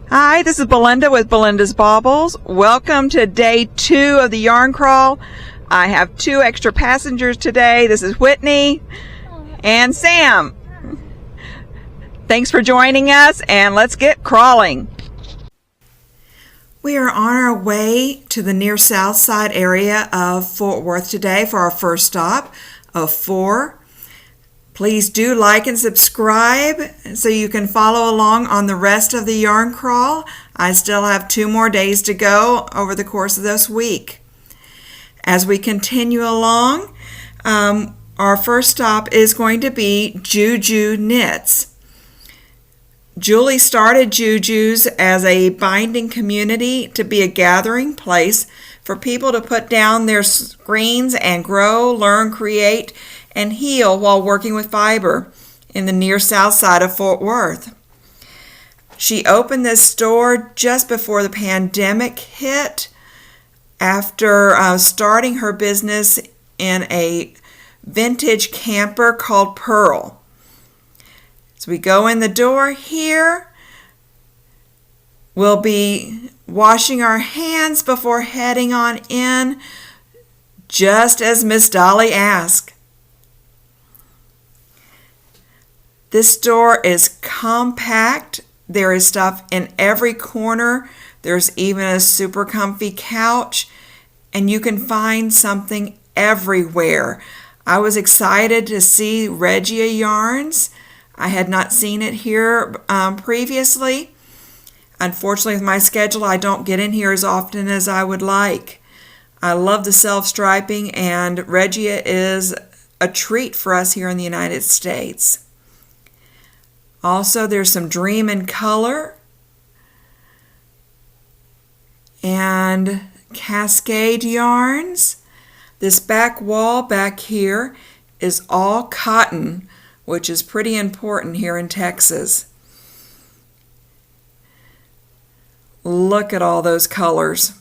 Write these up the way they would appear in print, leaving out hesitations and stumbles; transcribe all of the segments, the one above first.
Hi, this is Belinda with Belinda's Baubles. Welcome to day 2 of the yarn crawl. I have 2 extra passengers today. This is Whitney and Sam. Thanks for joining us, and let's get crawling. We are on our way to the near south side area of Fort Worth today for our first stop of 4. Please do like and subscribe so you can follow along on the rest of the yarn crawl. I still have 2 more days to go over the course of this week. As we continue along, our first stop is going to be Juju Knits. Julie started Juju's as a binding community to be a gathering place for people to put down their screens and grow, learn, create, and heal while working with fiber in the near south side of Fort Worth. She opened this store just before the pandemic hit after starting her business in a vintage camper called Pearl. So we go in the door here. We'll be washing our hands before heading on in, just as Miss Dolly asked. This store is compact. There is stuff in every corner. There's even a super comfy couch, and you can find something everywhere. I was excited to see Regia yarns. I had not seen it here previously. Unfortunately, with my schedule, I don't get in here as often as I would like. I love the self-striping, and Regia is a treat for us here in the United States. Also, there's some Dream in Color and Cascade yarns. This back wall back here is all cotton, which is pretty important here in Texas. Look at all those colors.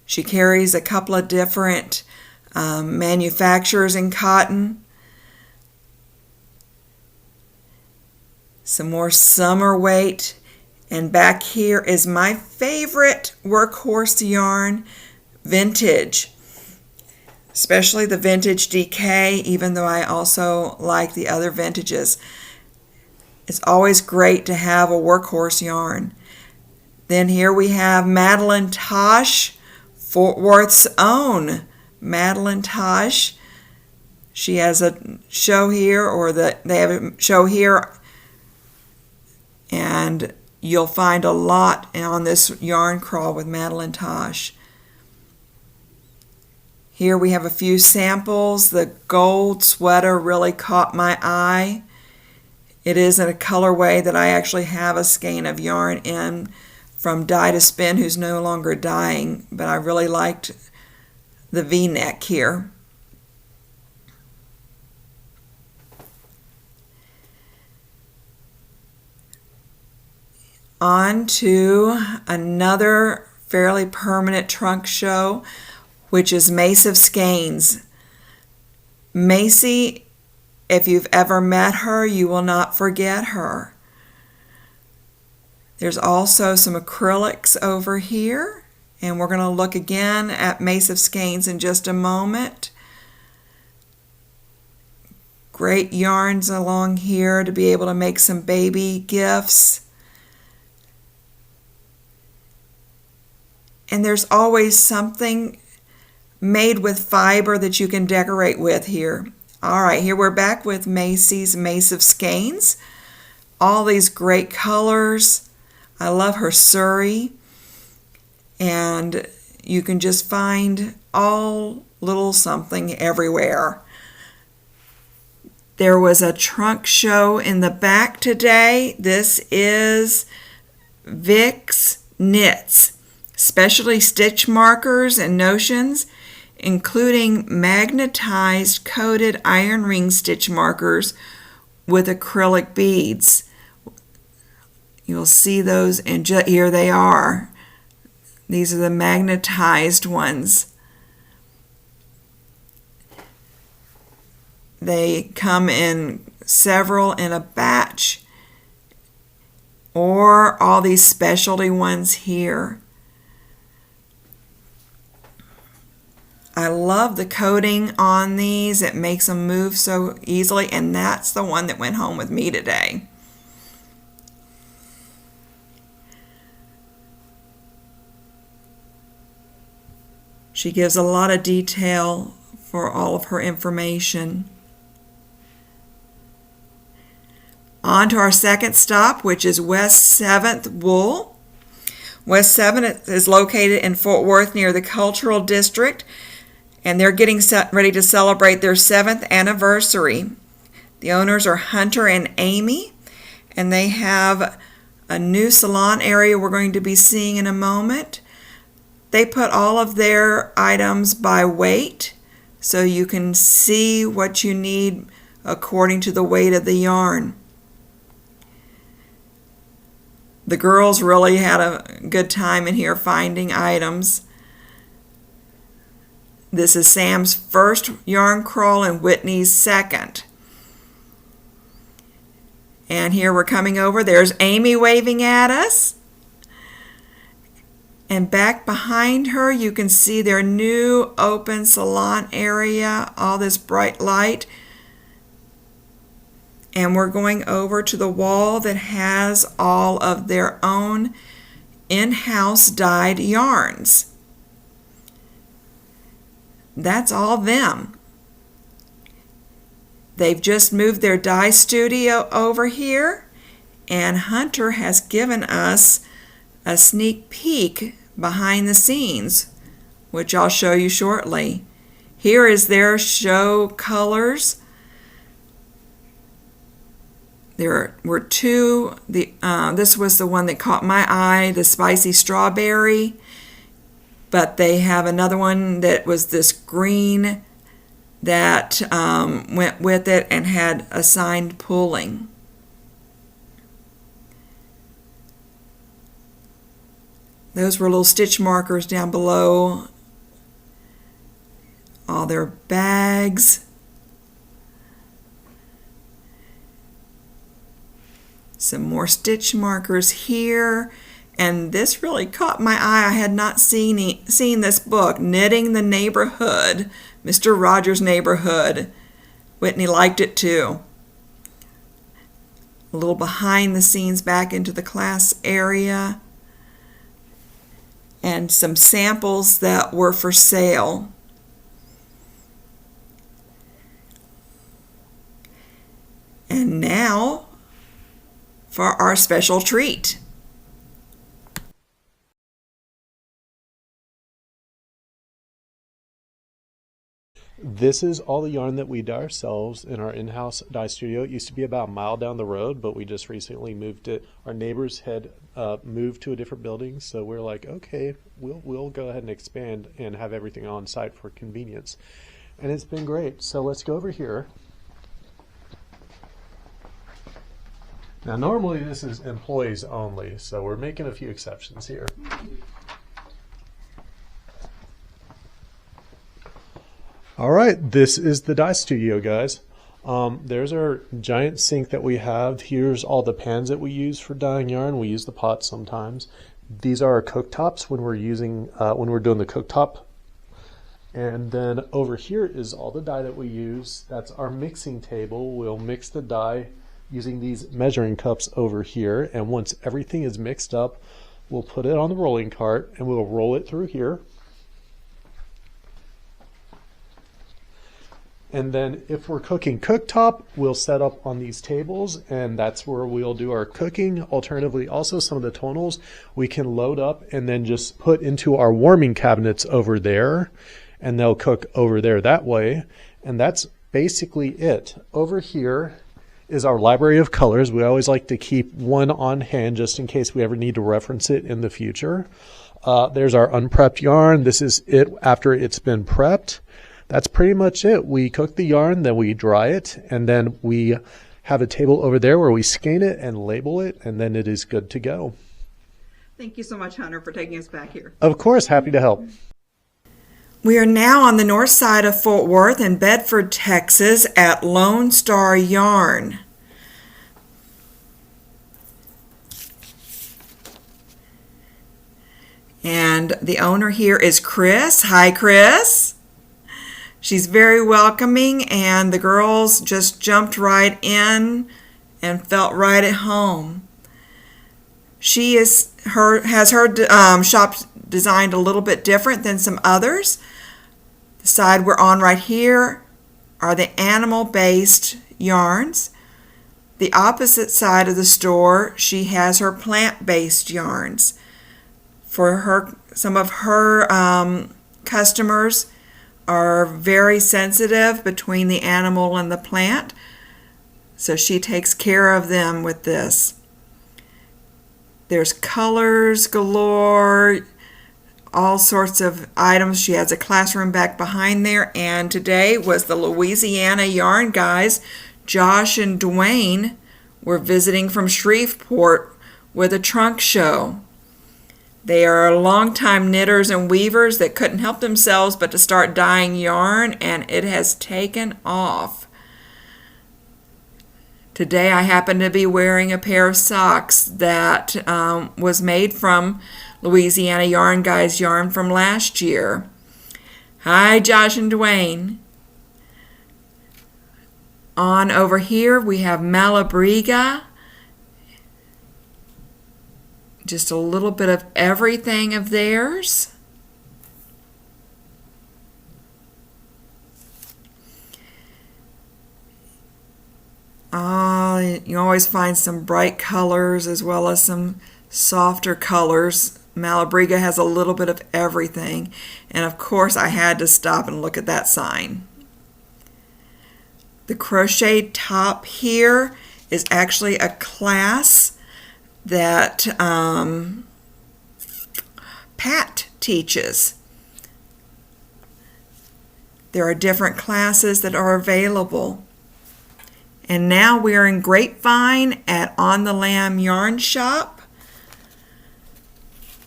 She carries a couple of different manufacturers in cotton. Some more summer weight. And back here is my favorite workhorse yarn, Vintage. Especially the Vintage DK, even though I also like the other vintages. It's always great to have a workhorse yarn. Then here we have Madelinetosh, Fort Worth's own Madelinetosh. She has a show here, they have a show here, and you'll find a lot on this yarn crawl with Madelinetosh. Here we have a few samples. The gold sweater really caught my eye. It is in a colorway that I actually have a skein of yarn in from Dye to Spin, who's no longer dyeing, but I really liked the V-neck here. On to another fairly permanent trunk show, which is Mace of Skeins. Macy, if you've ever met her, you will not forget her. There's also some acrylics over here, and we're going to look again at Mace of Skeins in just a moment. Great yarns along here to be able to make some baby gifts. And there's always something made with fiber that you can decorate with here. All right, here we're back with Macy's Mace of Skeins. All these great colors. I love her Surrey. And you can just find all little something everywhere. There was a trunk show in the back today. This is Vic's Knits. Specialty stitch markers and notions, including magnetized coated iron ring stitch markers with acrylic beads. You'll see those, and here they are. These are the magnetized ones. They come in several in a batch, or all these specialty ones here. I love the coating on these. It makes them move so easily, and that's the one that went home with me today. She gives a lot of detail for all of her information. On to our second stop, which is West 7th Wool. West 7th is located in Fort Worth near the Cultural District, and they're getting ready to celebrate their 7th anniversary. The owners are Hunter and Amy, and they have a new salon area we're going to be seeing in a moment. They put all of their items by weight, so you can see what you need according to the weight of the yarn. The girls really had a good time in here finding items. This is Sam's first yarn crawl and Whitney's second. And here we're coming over. There's Amy waving at us. And back behind her, you can see their new open salon area, all this bright light. And we're going over to the wall that has all of their own in-house dyed yarns. That's all them. They've just moved their dye studio over here, and Hunter has given us a sneak peek behind the scenes, which I'll show you shortly. Here is their show colors. There were two. This was the one that caught my eye, the spicy strawberry, but they have another one that was this green that went with it and had assigned pulling. Those were little stitch markers down below. All their bags. Some more stitch markers here. And this really caught my eye. I had not seen this book, Knitting the Neighborhood, Mr. Rogers' Neighborhood. Whitney liked it too. A little behind the scenes back into the class area. And some samples that were for sale. And now for our special treat. This is all the yarn that we dye ourselves in our in-house dye studio. It used to be about a mile down the road, but we just recently moved it. Our neighbors had moved to a different building, so we're like, okay, we'll go ahead and expand and have everything on site for convenience. And it's been great. So let's go over here. Now, normally this is employees only, so we're making a few exceptions here. All right, this is the dye studio, guys. There's our giant sink that we have. Here's all the pans that we use for dyeing yarn. We use the pots sometimes. These are our cooktops when we're doing the cooktop. And then over here is all the dye that we use. That's our mixing table. We'll mix the dye using these measuring cups over here. And once everything is mixed up, we'll put it on the rolling cart and we'll roll it through here. And then if we're cooking cooktop, we'll set up on these tables, and that's where we'll do our cooking. Alternatively, also some of the tonals we can load up and then just put into our warming cabinets over there, and they'll cook over there that way. And that's basically it. Over here is our library of colors. We always like to keep one on hand just in case we ever need to reference it in the future. There's our unprepped yarn. This is it after it's been prepped. That's pretty much it. We cook the yarn, then we dry it, and then we have a table over there where we skein it and label it, and then it is good to go. Thank you so much, Hunter, for taking us back here. Of course, happy to help. We are now on the north side of Fort Worth in Bedford, Texas at Lone Star Yarn. And the owner here is Chris. Hi, Chris. She's very welcoming, and the girls just jumped right in and felt right at home. She has her shop designed a little bit different than some others. The side we're on right here are the animal-based yarns. The opposite side of the store, she has her plant-based yarns. For some of her customers are very sensitive between the animal and the plant, so she takes care of them with this. There's colors galore, all sorts of items. She has a classroom back behind there, and today was the Louisiana yarn guys. Josh and Dwayne were visiting from Shreveport with a trunk show. They are longtime knitters and weavers that couldn't help themselves but to start dyeing yarn, and it has taken off. Today I happen to be wearing a pair of socks that was made from Louisiana Yarn Guys yarn from last year. Hi, Josh and Dwayne. On over here we have Malabriga. Just a little bit of everything of theirs. You always find some bright colors as well as some softer colors. Malabriga has a little bit of everything. And of course I had to stop and look at that sign. The crochet top here is actually a class that Pat teaches. There are different classes that are available. And now we're in Grapevine at On the Lamb Yarn Shop.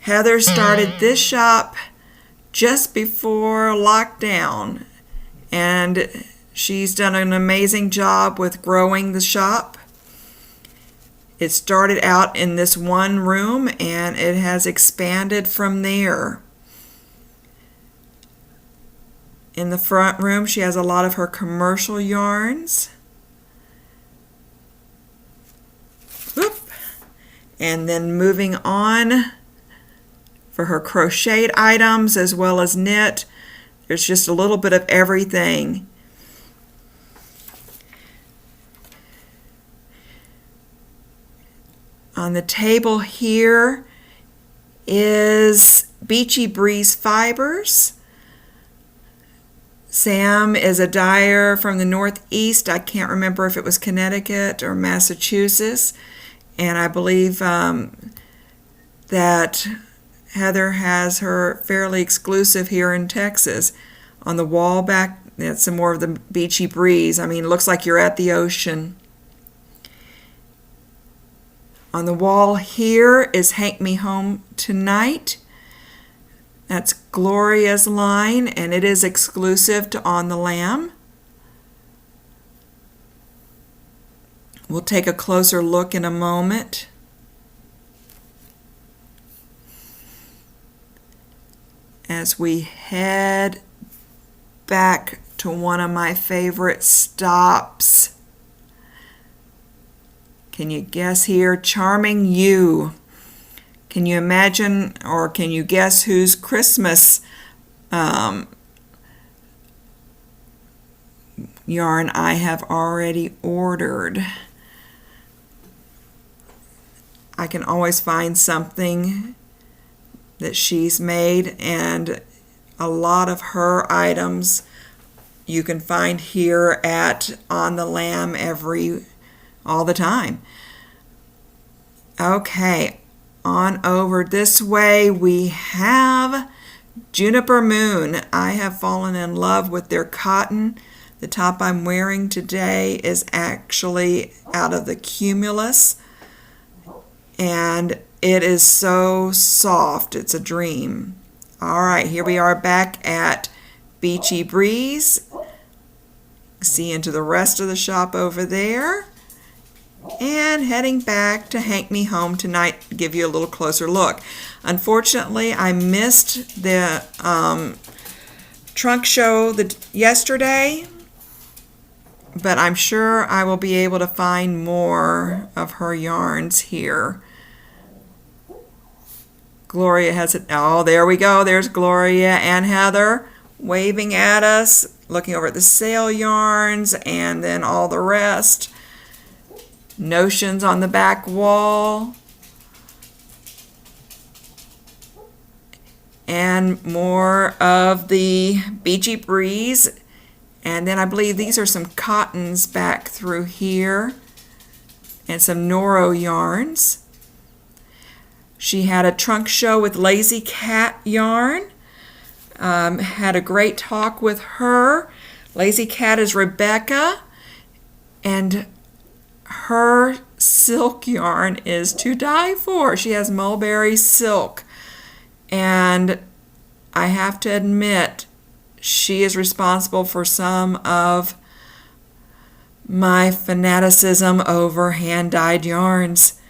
Heather started this shop just before lockdown, and she's done an amazing job with growing the shop. It started out in this one room and it has expanded from there. In the front room, she has a lot of her commercial yarns. Whoop. And then moving on for her crocheted items as well as knit, there's just a little bit of everything. On the table here is Beachy Breeze Fibers. Sam is a dyer from the Northeast. I can't remember if it was Connecticut or Massachusetts. And I believe that Heather has her fairly exclusive here in Texas. On the wall back, that's some more of the Beachy Breeze. I mean, it looks like you're at the ocean. On the wall here is Hank Me Home Tonight. That's Gloria's line, and it is exclusive to On the Lamb. We'll take a closer look in a moment. As we head back to one of my favorite stops. Can you guess here? Charming You. Can you imagine or can you guess whose Christmas yarn I have already ordered? I can always find something that she's made, and a lot of her items you can find here at On the Lamb all the time. Okay, on over this way we have Juniper Moon. I have fallen in love with their cotton. The top I'm wearing today is actually out of the Cumulus, and it is so soft. It's a dream. All right, here we are back at Beachy Breeze. See into the rest of the shop over there. and heading back to Hank Me Home tonight to give you a little closer look. Unfortunately, I missed the trunk show yesterday, but I'm sure I will be able to find more of her yarns here. Gloria has it. Oh, there we go. There's Gloria and Heather waving at us, looking over at the sale yarns and then all the rest. Notions on the back wall. And more of the Beachy Breeze. And then I believe these are some cottons back through here. And some Noro yarns. She had a trunk show with Lazy Cat yarn. Had a great talk with her. Lazy Cat is Rebecca. And her silk yarn is to die for. She has mulberry silk. And I have to admit, she is responsible for some of my fanaticism over hand-dyed yarns.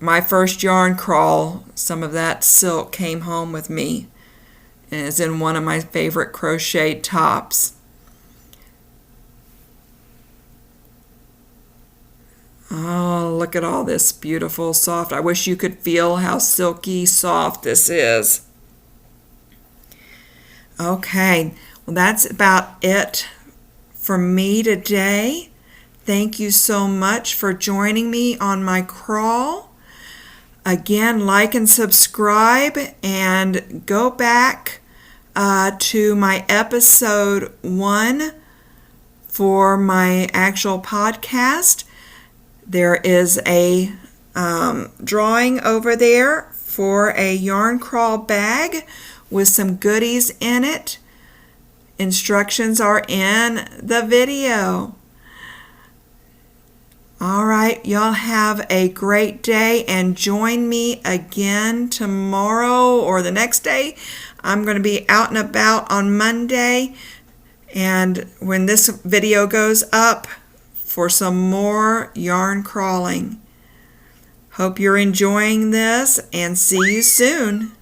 My first yarn crawl, some of that silk came home with me and is in one of my favorite crocheted tops. Oh, look at all this beautiful soft. I wish you could feel how silky soft this is. Okay, well that's about it for me today. Thank you so much for joining me on my crawl. Again, like and subscribe and go back to my episode 1 for my actual podcast. There is a drawing over there for a yarn crawl bag with some goodies in it. Instructions are in the video. All right, y'all have a great day and join me again tomorrow or the next day. I'm going to be out and about on Monday, and when this video goes up, for some more yarn crawling. Hope you're enjoying this and see you soon.